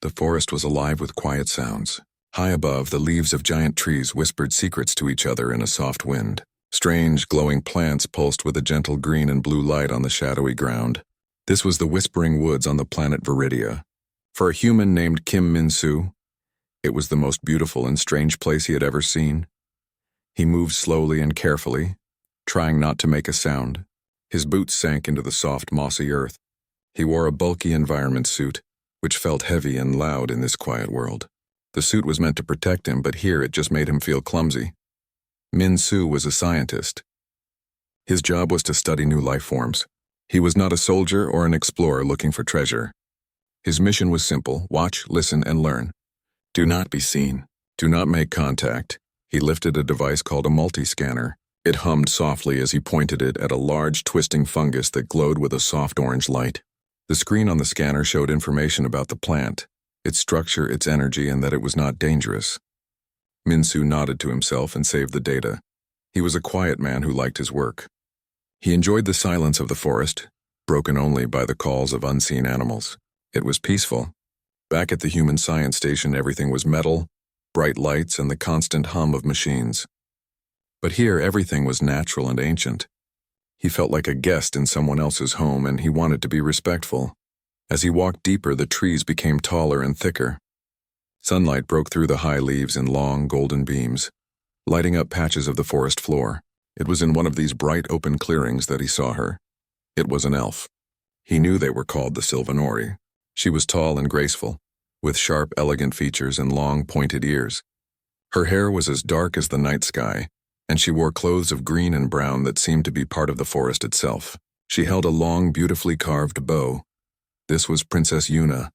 The forest was alive with quiet sounds. High above, the leaves of giant trees whispered secrets to each other in a soft wind. Strange, glowing plants pulsed with a gentle green and blue light on the shadowy ground. This was the Whispering Woods on the planet Viridia. For a human named Kim Min-soo, it was the most beautiful and strange place he had ever seen. He moved slowly and carefully, trying not to make a sound. His boots sank into the soft, mossy earth. He wore a bulky environment suit, which felt heavy and loud in this quiet world. The suit was meant to protect him, but here it just made him feel clumsy. Min-soo was a scientist. His job was to study new life forms. He was not a soldier or an explorer looking for treasure. His mission was simple: watch, listen, and learn. Do not be seen. Do not make contact. He lifted a device called a multi-scanner. It hummed softly as he pointed it at a large, twisting fungus that glowed with a soft orange light. The screen on the scanner showed information about the plant, its structure, its energy, and that it was not dangerous. Min-soo nodded to himself and saved the data. He was a quiet man who liked his work. He enjoyed the silence of the forest, broken only by the calls of unseen animals. It was peaceful. Back at the human science station, everything was metal, bright lights, and the constant hum of machines. But here, everything was natural and ancient. He felt like a guest in someone else's home, and he wanted to be respectful. As he walked deeper, the trees became taller and thicker. Sunlight broke through the high leaves in long, golden beams, lighting up patches of the forest floor. It was in one of these bright, open clearings that he saw her. It was an elf. He knew they were called the Sylvanori. She was tall and graceful, with sharp, elegant features and long, pointed ears. Her hair was as dark as the night sky, and she wore clothes of green and brown that seemed to be part of the forest itself. She held a long, beautifully carved bow. This was Princess Yuna.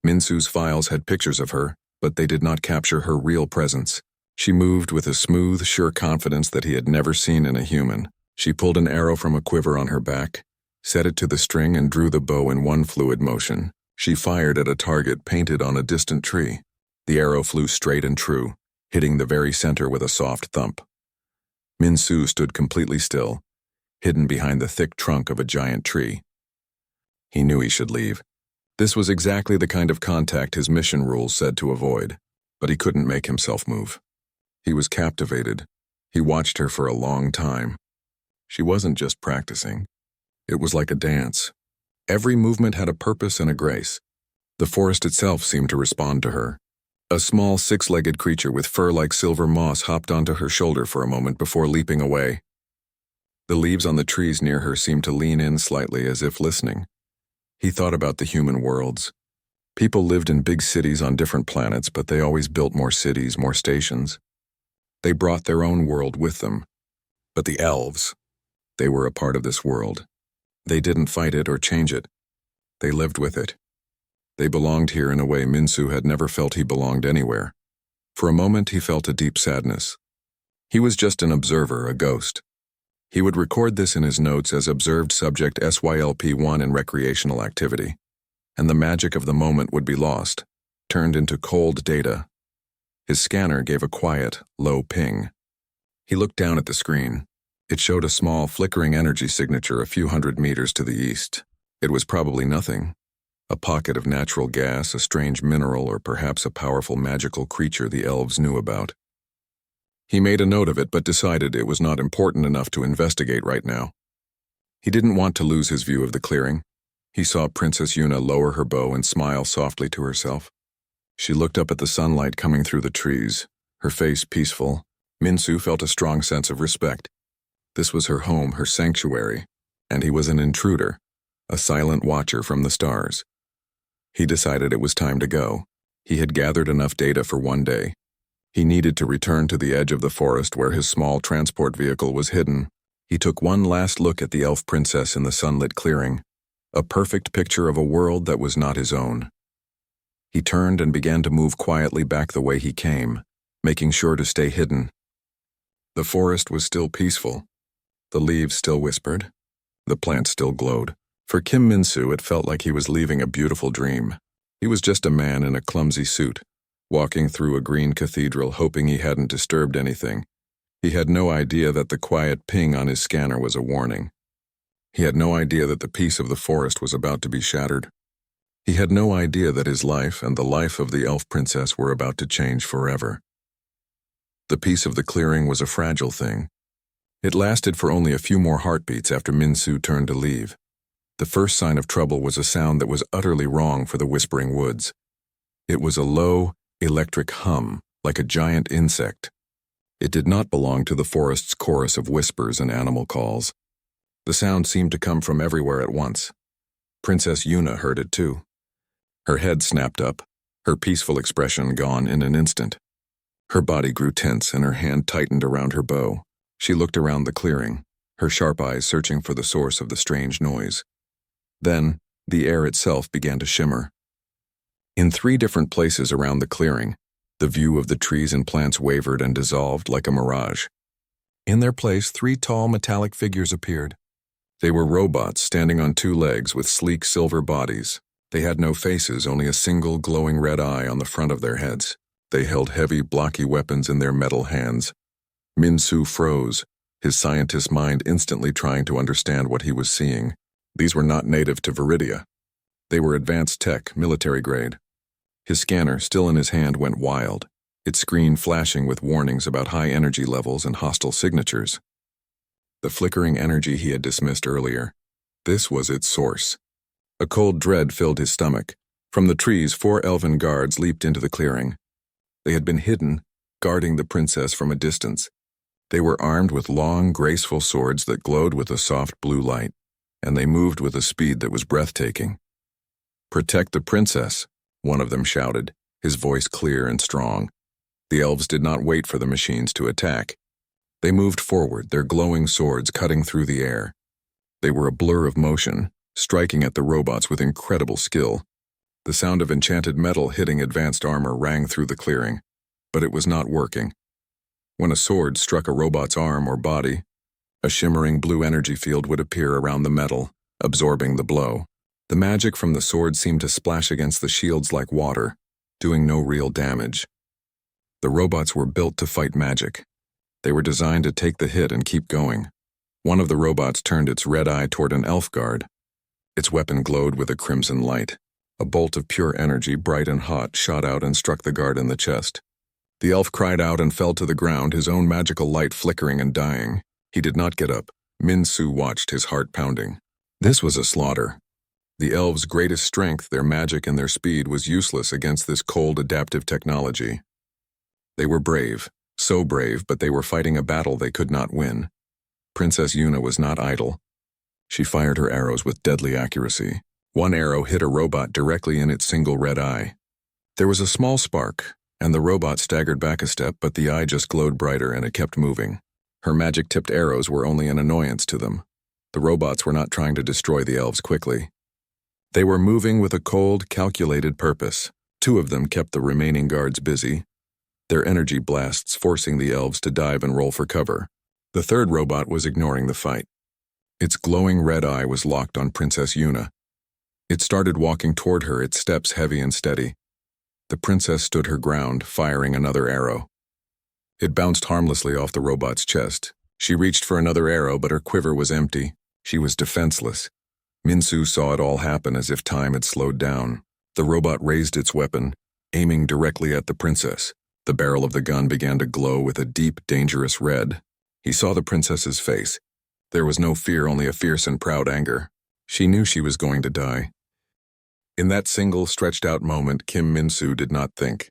Min-soo's files had pictures of her, but they did not capture her real presence. She moved with a smooth, sure confidence that he had never seen in a human. She pulled an arrow from a quiver on her back, set it to the string, and drew the bow in one fluid motion. She fired at a target painted on a distant tree. The arrow flew straight and true, hitting the very center with a soft thump. Min-soo stood completely still, hidden behind the thick trunk of a giant tree. He knew he should leave. This was exactly the kind of contact his mission rules said to avoid, but he couldn't make himself move. He was captivated. He watched her for a long time. She wasn't just practicing. It was like a dance. Every movement had a purpose and a grace. The forest itself seemed to respond to her. A small, six-legged creature with fur like silver moss hopped onto her shoulder for a moment before leaping away. The leaves on the trees near her seemed to lean in slightly as if listening. He thought about the human worlds. People lived in big cities on different planets, but they always built more cities, more stations. They brought their own world with them. But the elves, they were a part of this world. They didn't fight it or change it. They lived with it. They belonged here in a way Min-soo had never felt he belonged anywhere. For a moment, he felt a deep sadness. He was just an observer, a ghost. He would record this in his notes as observed subject SYLP1 in recreational activity, and the magic of the moment would be lost, turned into cold data. His scanner gave a quiet, low ping. He looked down at the screen. It showed a small, flickering energy signature a few hundred meters to the east. It was probably nothing. A pocket of natural gas, a strange mineral, or perhaps a powerful magical creature the elves knew about. He made a note of it, but decided it was not important enough to investigate right now. He didn't want to lose his view of the clearing. He saw Princess Yuna lower her bow and smile softly to herself. She looked up at the sunlight coming through the trees, her face peaceful. Min-soo felt a strong sense of respect. This was her home, her sanctuary, and he was an intruder, a silent watcher from the stars. He decided it was time to go. He had gathered enough data for one day. He needed to return to the edge of the forest where his small transport vehicle was hidden. He took one last look at the elf princess in the sunlit clearing, a perfect picture of a world that was not his own. He turned and began to move quietly back the way he came, making sure to stay hidden. The forest was still peaceful. The leaves still whispered. The plants still glowed. For Kim Min-soo, it felt like he was leaving a beautiful dream. He was just a man in a clumsy suit, walking through a green cathedral hoping he hadn't disturbed anything. He had no idea that the quiet ping on his scanner was a warning. He had no idea that the peace of the forest was about to be shattered. He had no idea that his life and the life of the elf princess were about to change forever. The peace of the clearing was a fragile thing. It lasted for only a few more heartbeats after Min-Su turned to leave. The first sign of trouble was a sound that was utterly wrong for the Whispering Woods. It was a low, electric hum, like a giant insect. It did not belong to the forest's chorus of whispers and animal calls. The sound seemed to come from everywhere at once. Princess Yuna heard it too. Her head snapped up, her peaceful expression gone in an instant. Her body grew tense and her hand tightened around her bow. She looked around the clearing, her sharp eyes searching for the source of the strange noise. Then, the air itself began to shimmer. In 3 different places around the clearing, the view of the trees and plants wavered and dissolved like a mirage. In their place, 3 tall metallic figures appeared. They were robots standing on 2 legs with sleek silver bodies. They had no faces, only a single glowing red eye on the front of their heads. They held heavy, blocky weapons in their metal hands. Min-Su froze, his scientist's mind instantly trying to understand what he was seeing. These were not native to Viridia. They were advanced tech, military grade. His scanner, still in his hand, went wild, its screen flashing with warnings about high energy levels and hostile signatures. The flickering energy he had dismissed earlier. This was its source. A cold dread filled his stomach. From the trees, 4 elven guards leaped into the clearing. They had been hidden, guarding the princess from a distance. They were armed with long, graceful swords that glowed with a soft blue light, and they moved with a speed that was breathtaking. "Protect the princess," one of them shouted, his voice clear and strong. The elves did not wait for the machines to attack. They moved forward, their glowing swords cutting through the air. They were a blur of motion, striking at the robots with incredible skill. The sound of enchanted metal hitting advanced armor rang through the clearing, but it was not working. When a sword struck a robot's arm or body, a shimmering blue energy field would appear around the metal, absorbing the blow. The magic from the sword seemed to splash against the shields like water, doing no real damage. The robots were built to fight magic. They were designed to take the hit and keep going. One of the robots turned its red eye toward an elf guard. Its weapon glowed with a crimson light. A bolt of pure energy, bright and hot, shot out and struck the guard in the chest. The elf cried out and fell to the ground, his own magical light flickering and dying. He did not get up. Min-Su watched, his heart pounding. This was a slaughter. The elves' greatest strength, their magic and their speed, was useless against this cold, adaptive technology. They were brave, so brave, but they were fighting a battle they could not win. Princess Yuna was not idle. She fired her arrows with deadly accuracy. One arrow hit a robot directly in its single red eye. There was a small spark, and the robot staggered back a step, but the eye just glowed brighter and it kept moving. Her magic-tipped arrows were only an annoyance to them. The robots were not trying to destroy the elves quickly. They were moving with a cold, calculated purpose. 2 of them kept the remaining guards busy, their energy blasts forcing the elves to dive and roll for cover. The 3rd robot was ignoring the fight. Its glowing red eye was locked on Princess Yuna. It started walking toward her, its steps heavy and steady. The princess stood her ground, firing another arrow. It bounced harmlessly off the robot's chest. She reached for another arrow, but her quiver was empty. She was defenseless. Min-Su saw it all happen as if time had slowed down. The robot raised its weapon, aiming directly at the princess. The barrel of the gun began to glow with a deep, dangerous red. He saw the princess's face. There was no fear, only a fierce and proud anger. She knew she was going to die. In that single, stretched-out moment, Kim Min-Su did not think.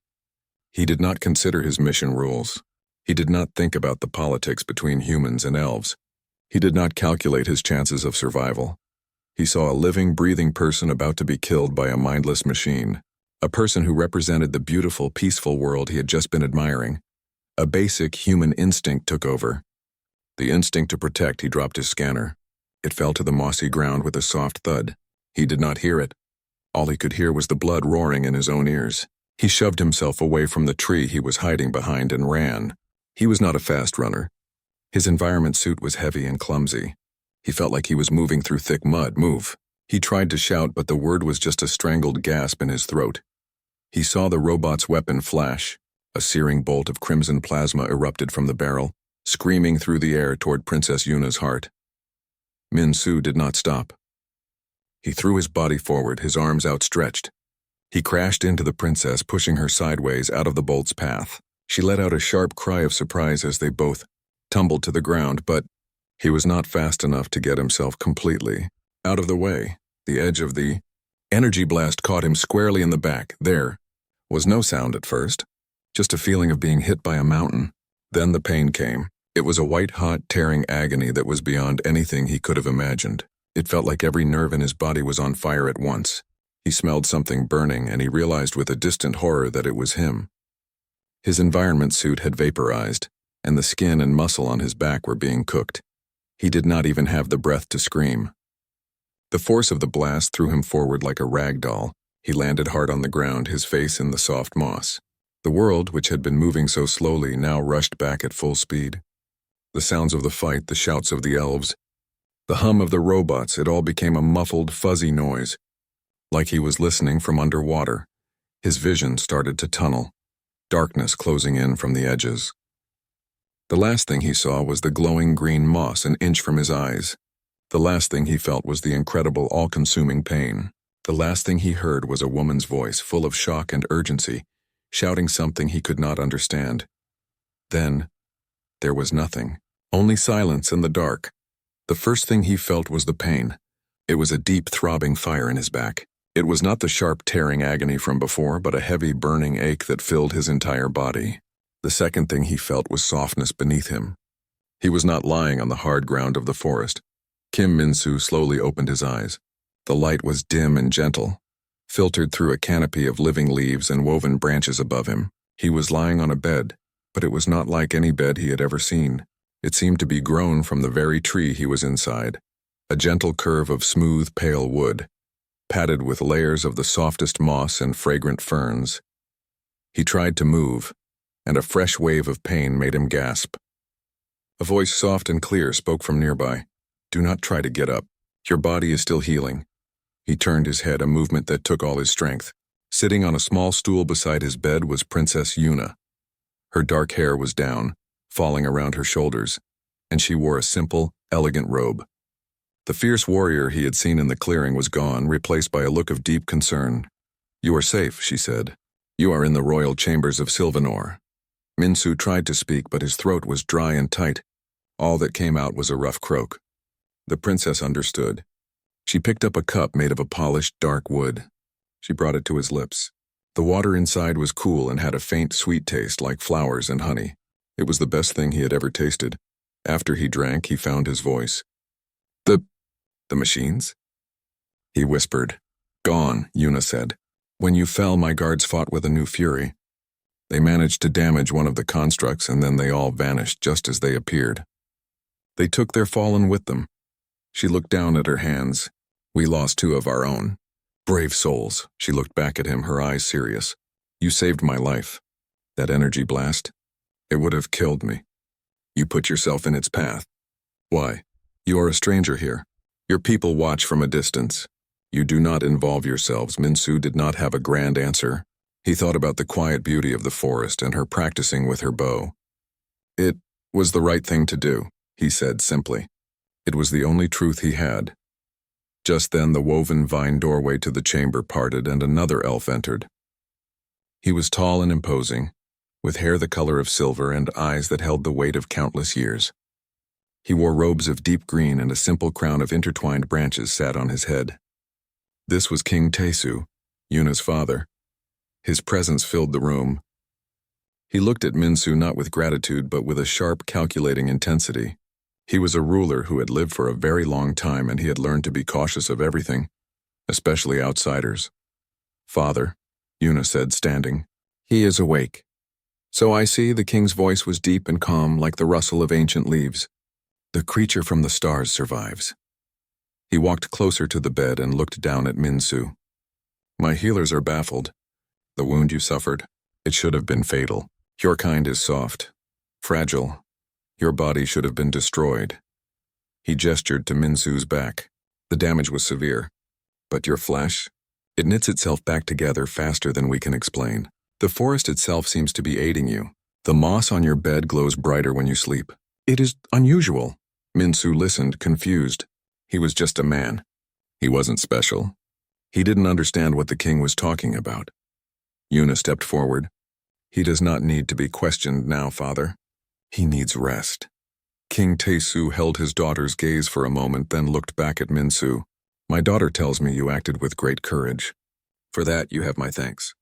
He did not consider his mission rules. He did not think about the politics between humans and elves. He did not calculate his chances of survival. He saw a living, breathing person about to be killed by a mindless machine. A person who represented the beautiful, peaceful world he had just been admiring. A basic human instinct took over. The instinct to protect. He dropped his scanner. It fell to the mossy ground with a soft thud. He did not hear it. All he could hear was the blood roaring in his own ears. He shoved himself away from the tree he was hiding behind and ran. He was not a fast runner. His environment suit was heavy and clumsy. He felt like he was moving through thick mud. Move. He tried to shout, but the word was just a strangled gasp in his throat. He saw the robot's weapon flash. A searing bolt of crimson plasma erupted from the barrel, screaming through the air toward Princess Yuna's heart. Min-Su did not stop. He threw his body forward, his arms outstretched. He crashed into the princess, pushing her sideways out of the bolt's path. She let out a sharp cry of surprise as they both tumbled to the ground, but he was not fast enough to get himself completely out of the way. The edge of the energy blast caught him squarely in the back. There was no sound at first, just a feeling of being hit by a mountain. Then the pain came. It was a white-hot, tearing agony that was beyond anything he could have imagined. It felt like every nerve in his body was on fire at once. He smelled something burning, and he realized with a distant horror that it was him. His environment suit had vaporized, and the skin and muscle on his back were being cooked. He did not even have the breath to scream. The force of the blast threw him forward like a rag doll. He landed hard on the ground, his face in the soft moss. The world, which had been moving so slowly, now rushed back at full speed. The sounds of the fight, the shouts of the elves, the hum of the robots, it all became a muffled, fuzzy noise, like he was listening from underwater. His vision started to tunnel, darkness closing in from the edges. The last thing he saw was the glowing green moss an inch from his eyes. The last thing he felt was the incredible, all-consuming pain. The last thing he heard was a woman's voice, full of shock and urgency, shouting something he could not understand. Then, there was nothing. Only silence and the dark. The first thing he felt was the pain. It was a deep, throbbing fire in his back. It was not the sharp, tearing agony from before, but a heavy, burning ache that filled his entire body. The second thing he felt was softness beneath him. He was not lying on the hard ground of the forest. Kim Min-soo slowly opened his eyes. The light was dim and gentle, filtered through a canopy of living leaves and woven branches above him. He was lying on a bed, but it was not like any bed he had ever seen. It seemed to be grown from the very tree he was inside, a gentle curve of smooth, pale wood, padded with layers of the softest moss and fragrant ferns. He tried to move, and a fresh wave of pain made him gasp. A voice soft and clear spoke from nearby. "Do not try to get up. Your body is still healing." He turned his head, a movement that took all his strength. Sitting on a small stool beside his bed was Princess Yuna. Her dark hair was down, falling around her shoulders, and she wore a simple, elegant robe. The fierce warrior he had seen in the clearing was gone, replaced by a look of deep concern. "You are safe," she said. "You are in the royal chambers of Sylvanor." Min-soo tried to speak, but his throat was dry and tight. All that came out was a rough croak. The princess understood. She picked up a cup made of a polished, dark wood. She brought it to his lips. The water inside was cool and had a faint, sweet taste like flowers and honey. It was the best thing he had ever tasted. After he drank, he found his voice. The machines?" He whispered. "Gone," Yuna said. "When you fell, my guards fought with a new fury. They managed to damage one of the constructs, and then they all vanished just as they appeared. They took their fallen with them." She looked down at her hands. "We lost 2 of our own. Brave souls." She looked back at him, her eyes serious. "You saved my life. That energy blast, it would have killed me. You put yourself in its path. Why? You are a stranger here. Your people watch from a distance. You do not involve yourselves." Min-soo did not have a grand answer. He thought about the quiet beauty of the forest and her practicing with her bow. "It was the right thing to do," he said simply. It was the only truth he had. Just then the woven vine doorway to the chamber parted and another elf entered. He was tall and imposing, with hair the color of silver and eyes that held the weight of countless years. He wore robes of deep green, and a simple crown of intertwined branches sat on his head. This was King Tae-soo, Yuna's father. His presence filled the room. He looked at Min-soo not with gratitude but with a sharp, calculating intensity. He was a ruler who had lived for a very long time, and he had learned to be cautious of everything, especially outsiders. "Father," Yuna said, standing. "He is awake." "So I see." The king's voice was deep and calm, like the rustle of ancient leaves. "The creature from the stars survives." He walked closer to the bed and looked down at Min-soo. "My healers are baffled. The wound you suffered, it should have been fatal. Your kind is soft, fragile. Your body should have been destroyed." He gestured to Min-soo's back. "The damage was severe. But your flesh, it knits itself back together faster than we can explain. The forest itself seems to be aiding you. The moss on your bed glows brighter when you sleep. It is unusual." Min-soo listened, confused. He was just a man. He wasn't special. He didn't understand what the king was talking about. Yuna stepped forward. He does not need to be questioned now, father. He needs rest. King Taesu held his daughter's gaze for a moment, then looked back at Minsu. My daughter tells me you acted with great courage. For that, you have my thanks.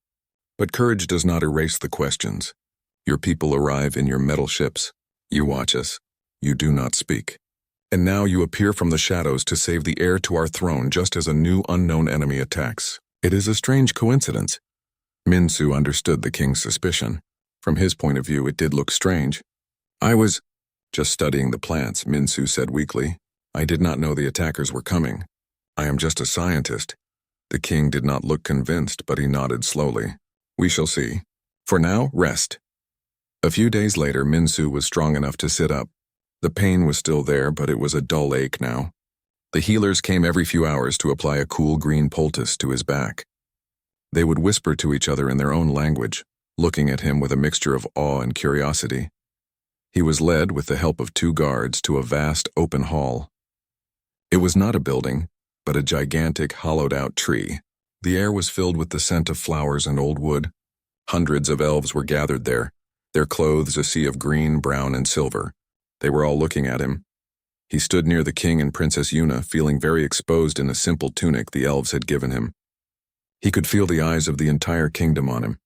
But courage does not erase the questions. Your people arrive in your metal ships. You watch us. You do not speak. And now you appear from the shadows to save the heir to our throne just as a new unknown enemy attacks. It is a strange coincidence. Minsu understood the king's suspicion. From his point of view, it did look strange. I was just studying the plants, Minsu said weakly. I did not know the attackers were coming. I am just a scientist. The king did not look convinced, but he nodded slowly. We shall see. For now, rest. A few days later, Minsu was strong enough to sit up. The pain was still there, but it was a dull ache now. The healers came every few hours to apply a cool green poultice to his back. They would whisper to each other in their own language, looking at him with a mixture of awe and curiosity. He was led, with the help of 2 guards, to a vast open hall. It was not a building, but a gigantic hollowed-out tree. The air was filled with the scent of flowers and old wood. Hundreds of elves were gathered there, their clothes a sea of green, brown, and silver. They were all looking at him. He stood near the king and Princess Yuna, feeling very exposed in a simple tunic the elves had given him. He could feel the eyes of the entire kingdom on him.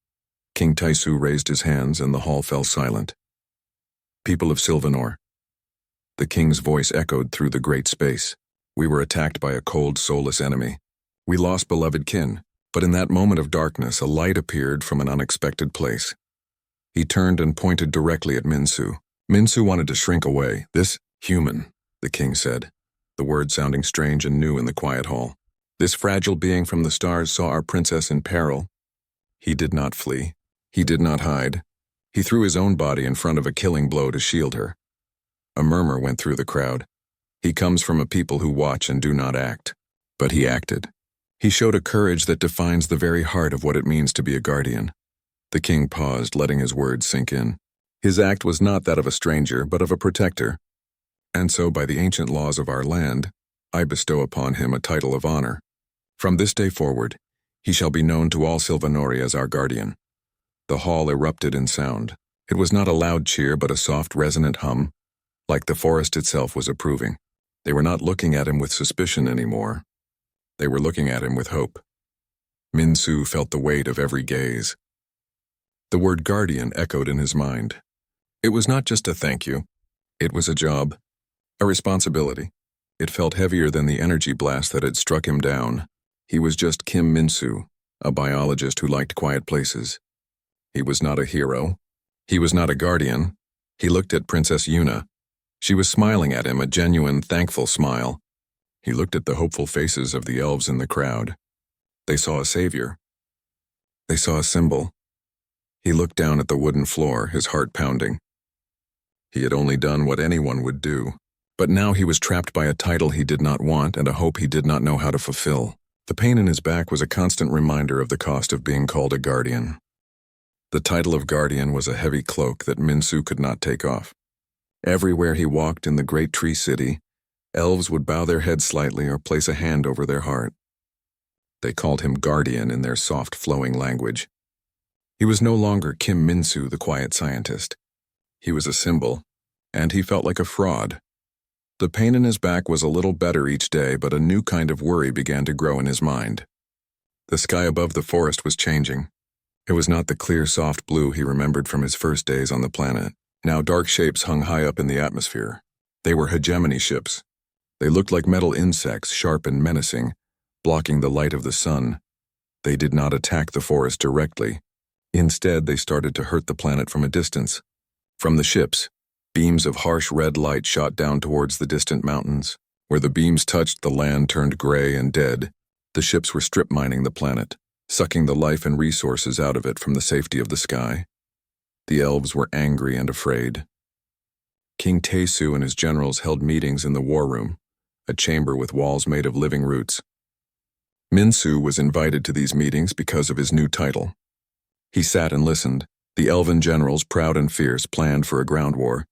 King Taesu raised his hands and the hall fell silent. People of Sylvanor. The king's voice echoed through the great space. We were attacked by a cold, soulless enemy. We lost beloved kin, but in that moment of darkness, a light appeared from an unexpected place. He turned and pointed directly at Minsu. Minsu wanted to shrink away. This human, the king said, the word sounding strange and new in the quiet hall. This fragile being from the stars saw our princess in peril. He did not flee. He did not hide. He threw his own body in front of a killing blow to shield her. A murmur went through the crowd. He comes from a people who watch and do not act. But he acted. He showed a courage that defines the very heart of what it means to be a guardian. The king paused, letting his words sink in. His act was not that of a stranger, but of a protector. And so, by the ancient laws of our land, I bestow upon him a title of honor. From this day forward, he shall be known to all Sylvanori as our guardian. The hall erupted in sound. It was not a loud cheer, but a soft, resonant hum, like the forest itself was approving. They were not looking at him with suspicion anymore. They were looking at him with hope. Minsu felt the weight of every gaze. The word guardian echoed in his mind. It was not just a thank you. It was a job, a responsibility. It felt heavier than the energy blast that had struck him down. He was just Kim Minsu, a biologist who liked quiet places. He was not a hero. He was not a guardian. He looked at Princess Yuna. She was smiling at him, a genuine, thankful smile. He looked at the hopeful faces of the elves in the crowd. They saw a savior. They saw a symbol. He looked down at the wooden floor, his heart pounding. He had only done what anyone would do. But now he was trapped by a title he did not want and a hope he did not know how to fulfill. The pain in his back was a constant reminder of the cost of being called a guardian. The title of guardian was a heavy cloak that Minsu could not take off. Everywhere he walked in the great tree city, elves would bow their heads slightly or place a hand over their heart. They called him guardian in their soft, flowing language. He was no longer Kim Minsu, the quiet scientist. He was a symbol, and he felt like a fraud. The pain in his back was a little better each day, but a new kind of worry began to grow in his mind. The sky above the forest was changing. It was not the clear, soft blue he remembered from his first days on the planet. Now dark shapes hung high up in the atmosphere. They were hegemony ships. They looked like metal insects, sharp and menacing, blocking the light of the sun. They did not attack the forest directly. Instead, they started to hurt the planet from a distance. From the ships, beams of harsh red light shot down towards the distant mountains. Where the beams touched, the land turned gray and dead. The ships were strip mining the planet, sucking the life and resources out of it from the safety of the sky. The elves were angry and afraid. King Taesu and his generals held meetings in the war room, a chamber with walls made of living roots. Minsu was invited to these meetings because of his new title. He sat and listened. The elven generals, proud and fierce, planned for a ground war.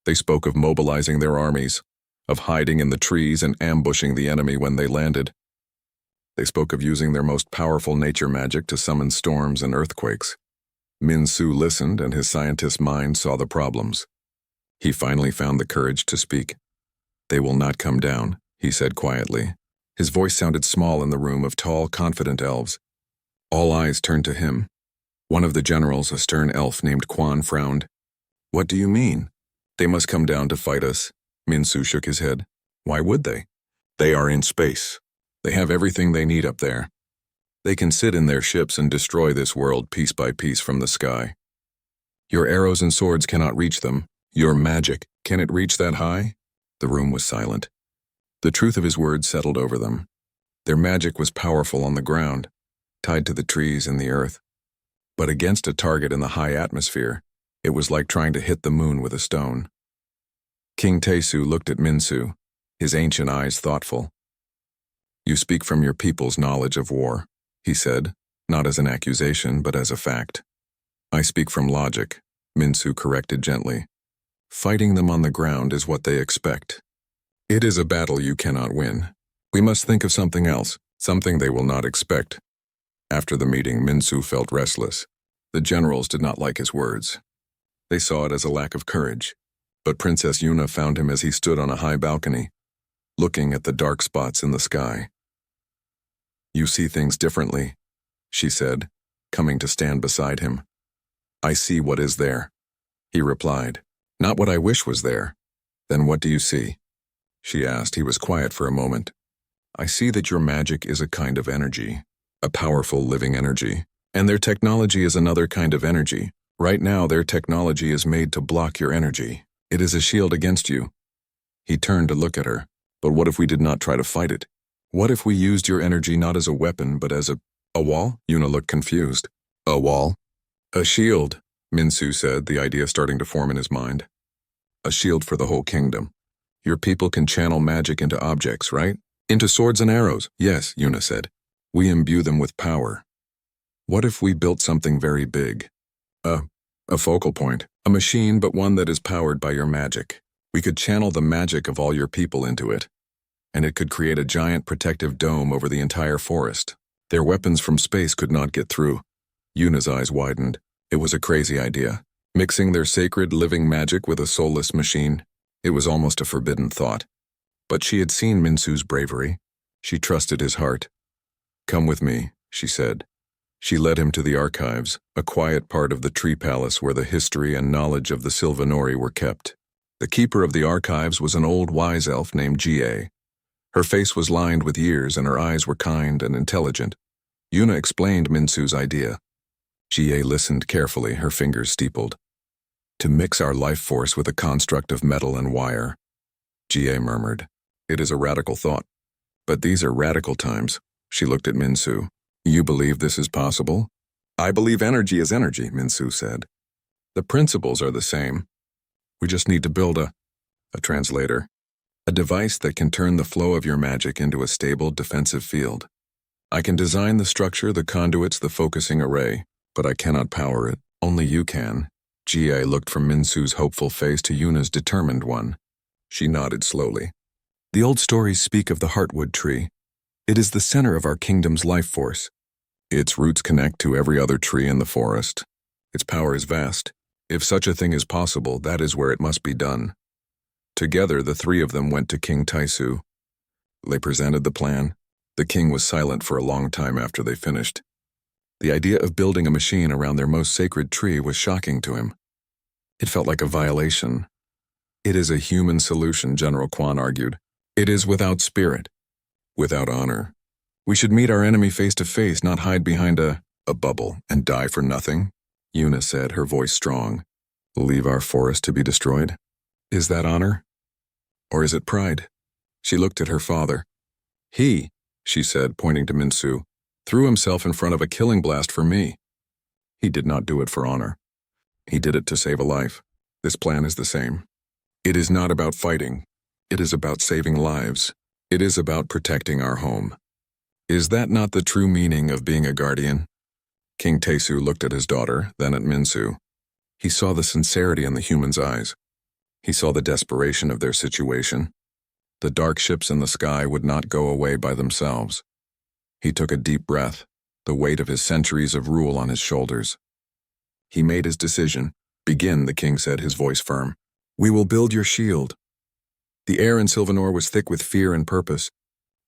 They spoke of mobilizing their armies, of hiding in the trees and ambushing the enemy when they landed. They spoke of using their most powerful nature magic to summon storms and earthquakes. Min-Su listened, and his scientist's mind saw the problems. He finally found the courage to speak. "They will not come down," he said quietly. His voice sounded small in the room of tall, confident elves. All eyes turned to him. One of the generals, a stern elf named Quan, frowned. "What do you mean?" "They must come down to fight us." Min-Su shook his head. "Why would they? They are in space. They have everything they need up there. They can sit in their ships and destroy this world piece by piece from the sky. Your arrows and swords cannot reach them. Your magic, can it reach that high?" The room was silent. The truth of his words settled over them. Their magic was powerful on the ground, tied to the trees and the earth. But against a target in the high atmosphere, it was like trying to hit the moon with a stone. King Taesu looked at Min-Su, his ancient eyes thoughtful. "You speak from your people's knowledge of war," he said, not as an accusation, but as a fact. "I speak from logic," Min-Su corrected gently. "Fighting them on the ground is what they expect. It is a battle you cannot win. We must think of something else, something they will not expect." After the meeting, Min-Su felt restless. The generals did not like his words. They saw it as a lack of courage. But Princess Yuna found him as he stood on a high balcony, looking at the dark spots in the sky. "You see things differently," she said, coming to stand beside him. "I see what is there," he replied. "Not what I wish was there." "Then what do you see?" she asked. He was quiet for a moment. "I see that your magic is a kind of energy, a powerful living energy, and their technology is another kind of energy. Right now, their technology is made to block your energy. It is a shield against you." He turned to look at her. "But what if we did not try to fight it? What if we used your energy not as a weapon, but as a wall?" Yuna looked confused. "A wall?" "A shield," Min-Su said, the idea starting to form in his mind. "A shield for the whole kingdom. Your people can channel magic into objects, right? Into swords and arrows." "Yes," Yuna said. "We imbue them with power. What if we built something very big? A focal point. A machine, but one that is powered by your magic. We could channel the magic of all your people into it, and it could create a giant protective dome over the entire forest. Their weapons from space could not get through." Yuna's eyes widened. It was a crazy idea. Mixing their sacred living magic with a soulless machine. It was almost a forbidden thought. But she had seen Min-Su's bravery. She trusted his heart. "Come with me," she said. She led him to the archives, a quiet part of the tree palace where the history and knowledge of the Silvanori were kept. The keeper of the archives was an old wise elf named Ga. Her face was lined with years and her eyes were kind and intelligent. Yuna explained Min-Su's idea. Ga listened carefully, her fingers steepled. "To mix our life force with a construct of metal and wire," Ga murmured. "It is a radical thought. But these are radical times." She looked at Min-Su. "You believe this is possible?" "I believe energy is energy," Min-Su said. "The principles are the same. We just need to build a translator. A device that can turn the flow of your magic into a stable defensive field. I can design the structure, the conduits, the focusing array, but I cannot power it. Only you can." Ga looked from Min-Su's hopeful face to Yuna's determined one. She nodded slowly. "The old stories speak of the heartwood tree. It is the center of our kingdom's life force. Its roots connect to every other tree in the forest. Its power is vast. If such a thing is possible, that is where it must be done." Together, the three of them went to King Taesu. They presented the plan. The king was silent for a long time after they finished. The idea of building a machine around their most sacred tree was shocking to him. It felt like a violation. "It is a human solution," General Quan argued. "It is without spirit, without honor. We should meet our enemy face to face, not hide behind a bubble and die for nothing," Yuna said, her voice strong. "Leave our forest to be destroyed? Is that honor? Or is it pride?" She looked at her father. "He," she said, pointing to Min-Su, "threw himself in front of a killing blast for me. He did not do it for honor. He did it to save a life. This plan is the same. It is not about fighting. It is about saving lives. It is about protecting our home. Is that not the true meaning of being a guardian?" King Taesu looked at his daughter, then at Min-Su. He saw the sincerity in the human's eyes. He saw the desperation of their situation. The dark ships in the sky would not go away by themselves. He took a deep breath, the weight of his centuries of rule on his shoulders. He made his decision. "Begin," the king said, his voice firm. "We will build your shield." The air in Sylvanor was thick with fear and purpose.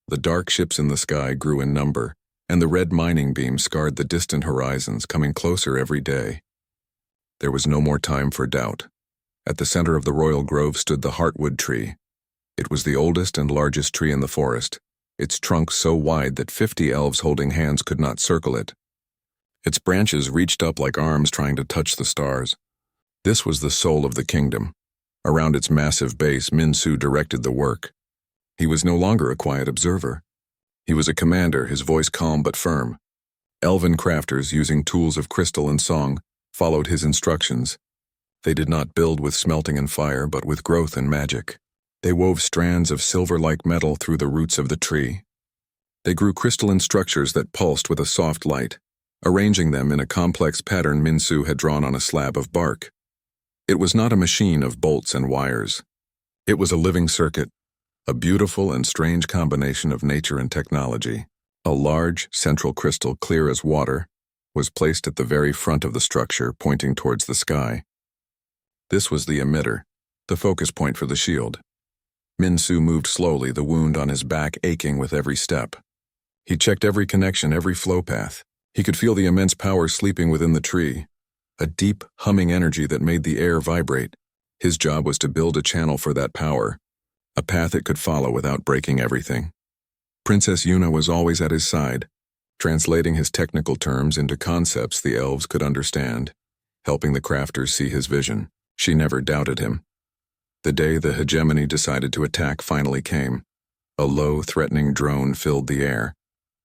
The dark ships in the sky grew in number, and the red mining beams scarred the distant horizons, coming closer every day. There was no more time for doubt. At the center of the royal grove stood the heartwood tree. It was the oldest and largest tree in the forest, its trunk so wide that 50 elves holding hands could not circle it. Its branches reached up like arms trying to touch the stars. This was the soul of the kingdom. Around its massive base, Minsu directed the work. He was no longer a quiet observer. He was a commander, his voice calm but firm. Elven crafters, using tools of crystal and song, followed his instructions. They did not build with smelting and fire, but with growth and magic. They wove strands of silver-like metal through the roots of the tree. They grew crystalline structures that pulsed with a soft light, arranging them in a complex pattern Minsu had drawn on a slab of bark. It was not a machine of bolts and wires. It was a living circuit, a beautiful and strange combination of nature and technology. A large, central crystal, clear as water, was placed at the very front of the structure, pointing towards the sky. This was the emitter, the focus point for the shield. Minsu moved slowly, the wound on his back aching with every step. He checked every connection, every flow path. He could feel the immense power sleeping within the tree, a deep, humming energy that made the air vibrate. His job was to build a channel for that power, a path it could follow without breaking everything. Princess Yuna was always at his side, translating his technical terms into concepts the elves could understand, helping the crafters see his vision. She never doubted him. The day the hegemony decided to attack finally came. A low, threatening drone filled the air,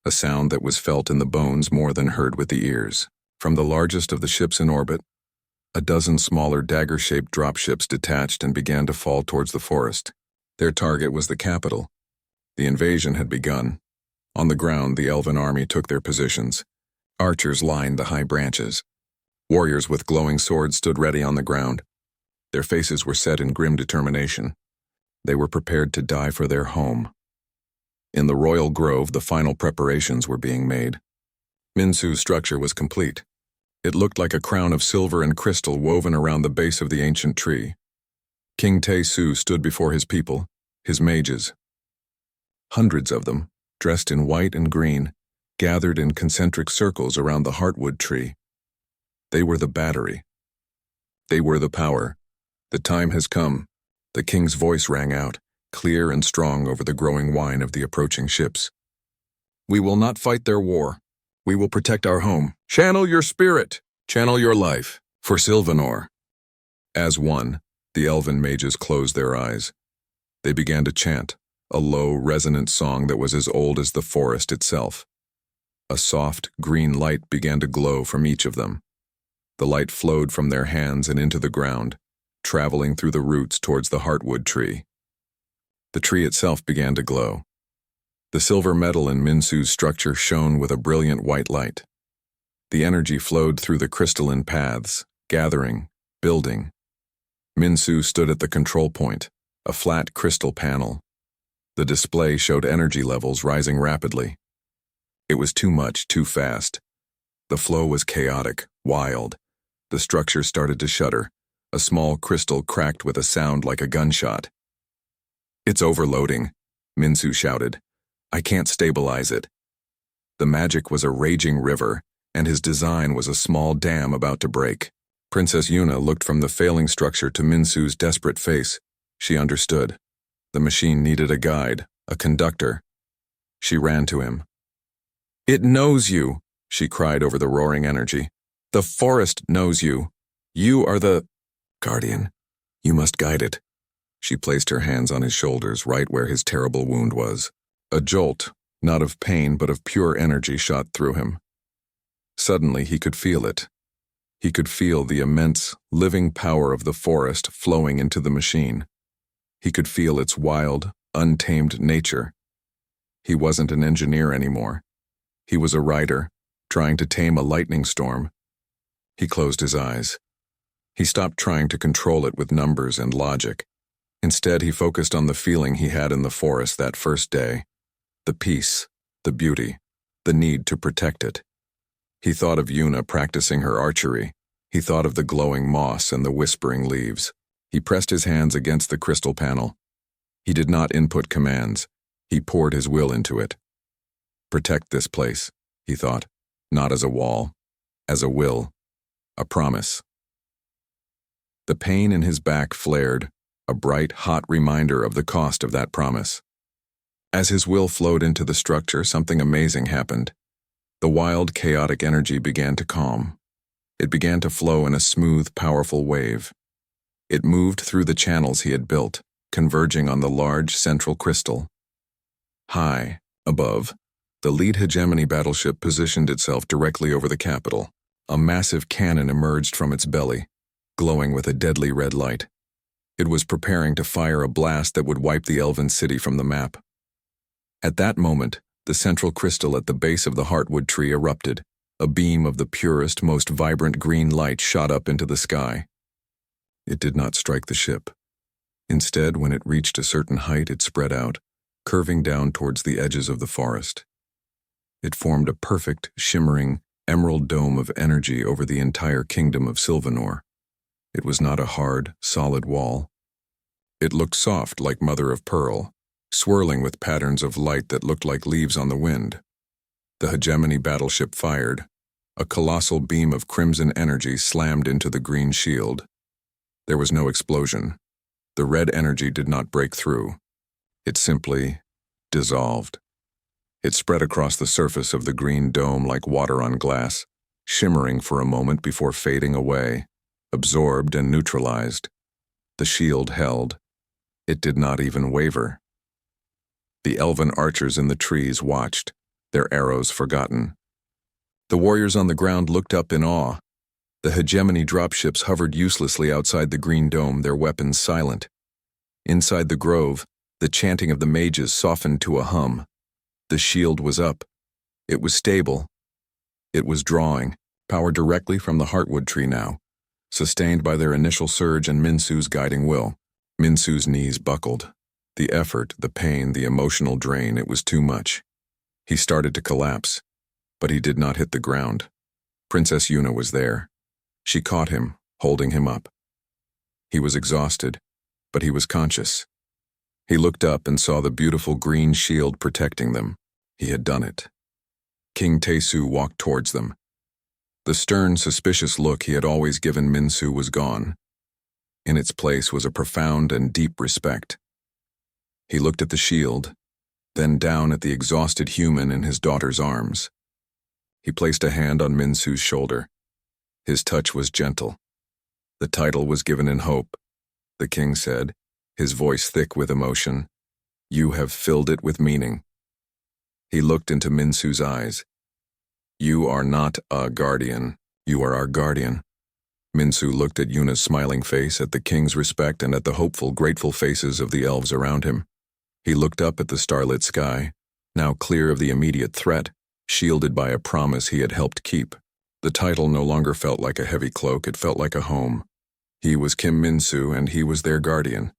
a sound that was felt in the bones more than heard with the ears. From the largest of the ships in orbit, a dozen smaller dagger-shaped dropships detached and began to fall towards the forest. Their target was the capital. The invasion had begun. On the ground, the elven army took their positions. Archers lined the high branches. Warriors with glowing swords stood ready on the ground. Their faces were set in grim determination. They were prepared to die for their home. In the royal grove, the final preparations were being made. Minsu's structure was complete. It looked like a crown of silver and crystal woven around the base of the ancient tree. King Tae-Su stood before his people, his mages. Hundreds of them, dressed in white and green, gathered in concentric circles around the heartwood tree. They were the battery. They were the power. The time has come. The king's voice rang out, clear and strong over the growing whine of the approaching ships. "We will not fight their war. We will protect our home. Channel your spirit. Channel your life. For Sylvanor." As one, the elven mages closed their eyes. They began to chant, a low, resonant song that was as old as the forest itself. A soft, green light began to glow from each of them. The light flowed from their hands and into the ground, traveling through the roots towards the heartwood tree. The tree itself began to glow. The silver metal in Minsu's structure shone with a brilliant white light. The energy flowed through the crystalline paths, gathering, building. Minsu stood at the control point, a flat crystal panel. The display showed energy levels rising rapidly. It was too much, too fast. The flow was chaotic, wild. The structure started to shudder. A small crystal cracked with a sound like a gunshot. "It's overloading," Minsu shouted. "I can't stabilize it." The magic was a raging river, and his design was a small dam about to break. Princess Yuna looked from the failing structure to Minsu's desperate face. She understood. The machine needed a guide, a conductor. She ran to him. "It knows you," she cried over the roaring energy. "The forest knows you. You are the guardian. You must guide it." She placed her hands on his shoulders, right where his terrible wound was. A jolt, not of pain but of pure energy, shot through him. Suddenly he could feel it. He could feel the immense, living power of the forest flowing into the machine. He could feel its wild, untamed nature. He wasn't an engineer anymore. He was a rider, trying to tame a lightning storm. He closed his eyes. He stopped trying to control it with numbers and logic. Instead, he focused on the feeling he had in the forest that first day. The peace, the beauty, the need to protect it. He thought of Yuna practicing her archery. He thought of the glowing moss and the whispering leaves. He pressed his hands against the crystal panel. He did not input commands. He poured his will into it. Protect this place, he thought, not as a wall, as a will, a promise. The pain in his back flared, a bright, hot reminder of the cost of that promise. As his will flowed into the structure, something amazing happened. The wild, chaotic energy began to calm. It began to flow in a smooth, powerful wave. It moved through the channels he had built, converging on the large central crystal. High, above, the lead hegemony battleship positioned itself directly over the capital. A massive cannon emerged from its belly, glowing with a deadly red light. It was preparing to fire a blast that would wipe the elven city from the map. At that moment, the central crystal at the base of the heartwood tree erupted. A beam of the purest, most vibrant green light shot up into the sky. It did not strike the ship. Instead, when it reached a certain height, it spread out, curving down towards the edges of the forest. It formed a perfect, shimmering, emerald dome of energy over the entire kingdom of Sylvanor. It was not a hard, solid wall. It looked soft like mother of pearl, swirling with patterns of light that looked like leaves on the wind. The hegemony battleship fired. A colossal beam of crimson energy slammed into the green shield. There was no explosion. The red energy did not break through. It simply dissolved. It spread across the surface of the green dome like water on glass, shimmering for a moment before fading away, absorbed and neutralized. The shield held. It did not even waver. The elven archers in the trees watched, their arrows forgotten. The warriors on the ground looked up in awe. The hegemony dropships hovered uselessly outside the green dome, their weapons silent. Inside the grove, the chanting of the mages softened to a hum. The shield was up. It was stable. It was drawing, power directly from the heartwood tree now, sustained by their initial surge and Minsu's guiding will. Minsu's knees buckled. The effort, the pain, the emotional drain, it was too much. He started to collapse, but he did not hit the ground. Princess Yuna was there. She caught him, holding him up. He was exhausted, but he was conscious. He looked up and saw the beautiful green shield protecting them. He had done it. King Taesu walked towards them. The stern, suspicious look he had always given Minsu was gone. In its place was a profound and deep respect. He looked at the shield, then down at the exhausted human in his daughter's arms. He placed a hand on Minsu's shoulder. His touch was gentle. The title was given in hope. The king said, his voice thick with emotion, "You have filled it with meaning." He looked into Minsu's eyes. "You are not a guardian. You are our guardian." Minsu looked at Yuna's smiling face, at the king's respect, and at the hopeful, grateful faces of the elves around him. He looked up at the starlit sky, now clear of the immediate threat, shielded by a promise he had helped keep. The title no longer felt like a heavy cloak, it felt like a home. He was Kim Minsu, and he was their guardian.